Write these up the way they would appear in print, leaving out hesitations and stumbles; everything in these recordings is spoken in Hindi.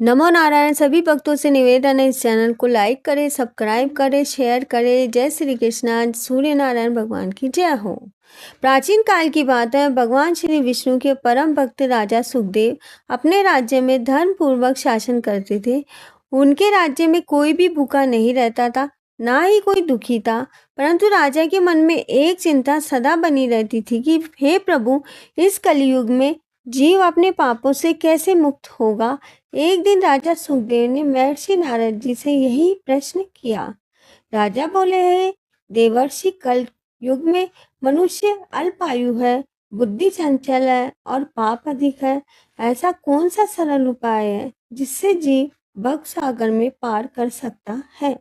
नमो नारायण। सभी भक्तों से निवेदन है, इस चैनल को लाइक करें, सब्सक्राइब करें, शेयर करें। जय श्री कृष्णा। सूर्य नारायण भगवान की जय हो। प्राचीन काल की बात है, भगवान श्री विष्णु के परम भक्त राजा सुखदेव अपने राज्य में धर्म पूर्वक शासन करते थे। उनके राज्य में कोई भी भूखा नहीं रहता था, ना ही कोई दुखी था। परंतु राजा के मन में एक चिंता सदा बनी रहती थी कि हे प्रभु, इस कलयुग में जीव अपने पापों से कैसे मुक्त होगा। एक दिन राजा सुखदेव ने महर्षि नारद जी से यही प्रश्न किया। राजा बोले, हे देवर्षि, कल युग में मनुष्य अल्पायु है, बुद्धि चंचल है और पाप अधिक है। ऐसा कौन सा सरल उपाय है जिससे जीव भव सागर में पार कर सकता है।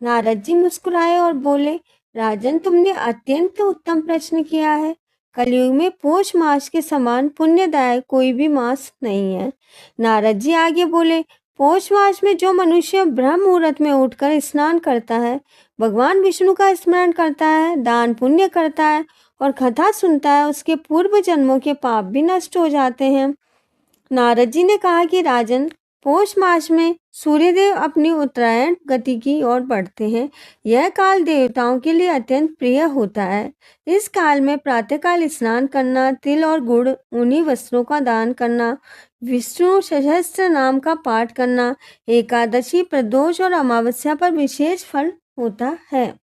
नारद जी मुस्कुराए और बोले, राजन, तुमने अत्यंत उत्तम प्रश्न किया है। कलयुग में पौष मास के समान पुण्यदायक कोई भी मास नहीं है। नारद जी आगे बोले, पौष मास में जो मनुष्य ब्रह्म मुहूर्त में उठकर स्नान करता है, भगवान विष्णु का स्मरण करता है, दान पुण्य करता है और कथा सुनता है, उसके पूर्व जन्मों के पाप भी नष्ट हो जाते हैं। नारद जी ने कहा कि राजन, पौष मास में सूर्यदेव अपनी उत्तरायण गति की ओर बढ़ते हैं। यह काल देवताओं के लिए अत्यंत प्रिय होता है। इस काल में प्रातःकाल स्नान करना, तिल और गुड़ ऊनी वस्त्रों का दान करना, विष्णु सहस्त्र नाम का पाठ करना, एकादशी, प्रदोष और अमावस्या पर विशेष फल होता है।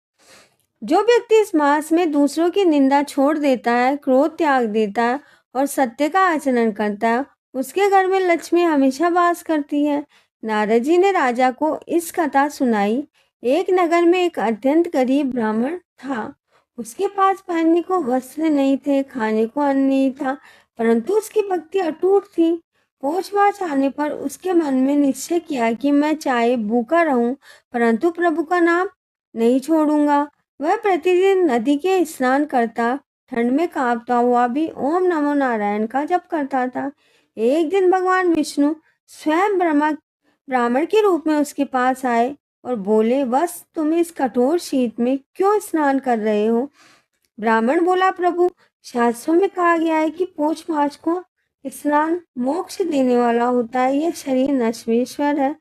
जो व्यक्ति इस मास में दूसरों की निंदा छोड़ देता है, क्रोध त्याग देता है और सत्य का आचरण करता है, उसके घर में लक्ष्मी हमेशा वास करती है। नारद जी ने राजा को इस कथा सुनाई। एक नगर में एक अत्यंत गरीब ब्राह्मण था। उसके पास पहनने को वस्त्र नहीं थे, खाने को अन्न नहीं था, परंतु उसकी भक्ति अटूट थी। पौष मास आने पर उसके मन में निश्चय किया कि मैं चाहे भूखा रहूं, परंतु प्रभु का नाम नहीं छोड़ूंगा। वह प्रतिदिन नदी के स्नान करता, ठंड में कांपता हुआ भी ओम नमो नारायण का जप करता था। एक दिन भगवान विष्णु स्वयं ब्राह्मण के रूप में उसके पास आए और बोले, बस तुम इस कठोर शीत में क्यों स्नान कर रहे हो। ब्राह्मण बोला, प्रभु, शास्त्रों में कहा गया है कि पौष मास को स्नान मोक्ष देने वाला होता है। यह शरीर नश्वर है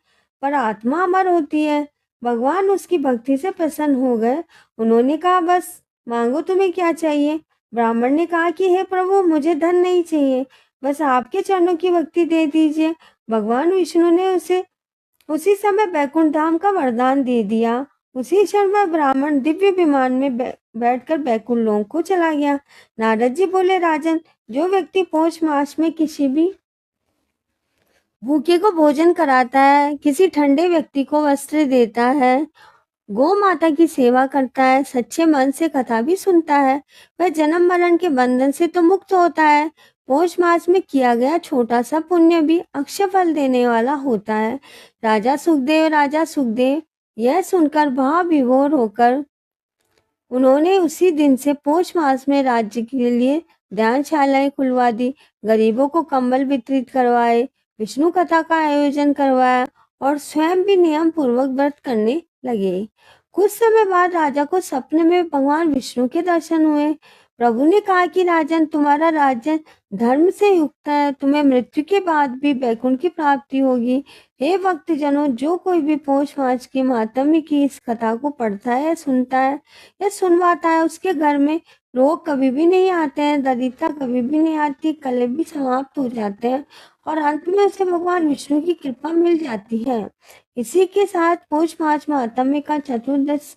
पर आत्मा अमर होती है। भगवान उसकी भक्ति से प्रसन्न हो गए। उन्होंने कहा, बस मांगो, तुम्हें क्या चाहिए। ब्राह्मण ने कहा कि हे प्रभु, मुझे धन नहीं चाहिए, बस आपके चरणों की भक्ति दे दीजिए। भगवान विष्णु ने उसे उसी समय बैकुंठ धाम का वरदान दे दिया। उसी क्षण वह ब्राह्मण दिव्य विमान में बैठकर बैकुंठ लोक को चला गया। नारद जी बोले, राजन, जो व्यक्ति पौष मास में किसी भी भूखे को भोजन कराता है, किसी ठंडे व्यक्ति को वस्त्र देता है, गौ माता की सेवा करता है, सच्चे मन से कथा भी सुनता है, वह जन्म मरण के बंधन से तो मुक्त होता है। पौष मास में किया गया छोटा सा पुण्य भी अक्षय फल देने वाला होता है। राजा सुखदेव यह सुनकर भाव विभोर होकर उन्होंने उसी दिन से पौष मास में राज्य के लिए ध्यानशालाएं खुलवा दी, गरीबों को कंबल वितरित करवाए, विष्णु कथा का आयोजन करवाया और स्वयं भी नियम पूर्वक व्रत करने लगे। कुछ समय बाद राजा को सपने में भगवान विष्णु के दर्शन हुए। प्रभु ने कहा कि राजन, तुम्हारा राज्य धर्म से युक्त है, तुम्हें मृत्यु के बाद भी वैकुंठ की प्राप्ति होगी। हे भक्तजनों, जो कोई भी पौष मास की महात्म्य की इस कथा को पढ़ता है, सुनता है या सुनवाता है, उसके घर में रोग कभी भी नहीं आते हैं, दरिद्रता कभी भी नहीं आती, कलेश भी समाप्त हो जाते हैं और अंत में उसे भगवान विष्णु की कृपा मिल जाती है। इसी के साथ पौष मास महात्म्य का चतुर्दश